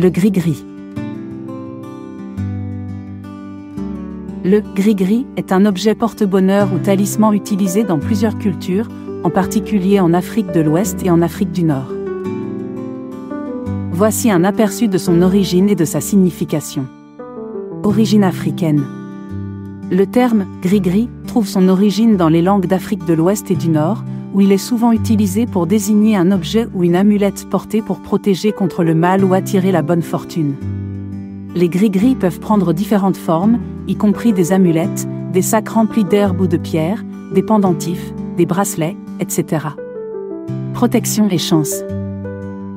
Le gris-gris. Le gris-gris est un objet porte-bonheur ou talisman utilisé dans plusieurs cultures, en particulier en Afrique de l'Ouest et en Afrique du Nord. Voici un aperçu de son origine et de sa signification. Origine africaine. Le terme « gris-gris » trouve son origine dans les langues d'Afrique de l'Ouest et du Nord, où il est souvent utilisé pour désigner un objet ou une amulette portée pour protéger contre le mal ou attirer la bonne fortune. Les gris-gris peuvent prendre différentes formes, y compris des amulettes, des sacs remplis d'herbes ou de pierres, des pendentifs, des bracelets, etc. Protection et chance.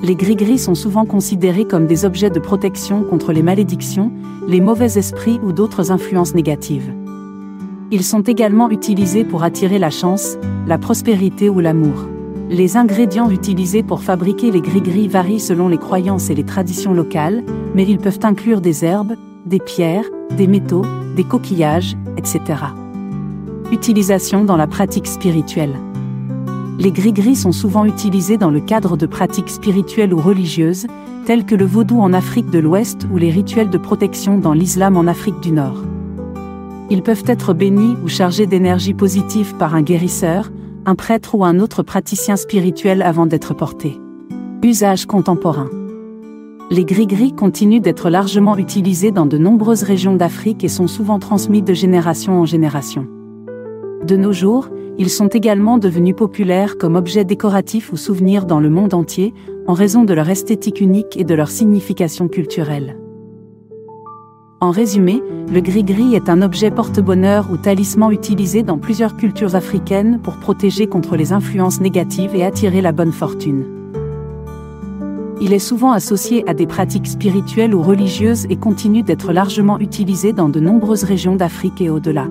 Les gris-gris sont souvent considérés comme des objets de protection contre les malédictions, les mauvais esprits ou d'autres influences négatives. Ils sont également utilisés pour attirer la chance, la prospérité ou l'amour. Les ingrédients utilisés pour fabriquer les gris-gris varient selon les croyances et les traditions locales, mais ils peuvent inclure des herbes, des pierres, des métaux, des coquillages, etc. Utilisation dans la pratique spirituelle. Les gris-gris sont souvent utilisés dans le cadre de pratiques spirituelles ou religieuses, telles que le vaudou en Afrique de l'Ouest ou les rituels de protection dans l'islam en Afrique du Nord. Ils peuvent être bénis ou chargés d'énergie positive par un guérisseur, un prêtre ou un autre praticien spirituel avant d'être portés. Usage contemporain. Les gris-gris continuent d'être largement utilisés dans de nombreuses régions d'Afrique et sont souvent transmis de génération en génération. De nos jours, ils sont également devenus populaires comme objets décoratifs ou souvenirs dans le monde entier, en raison de leur esthétique unique et de leur signification culturelle. En résumé, le gris-gris est un objet porte-bonheur ou talisman utilisé dans plusieurs cultures africaines pour protéger contre les influences négatives et attirer la bonne fortune. Il est souvent associé à des pratiques spirituelles ou religieuses et continue d'être largement utilisé dans de nombreuses régions d'Afrique et au-delà.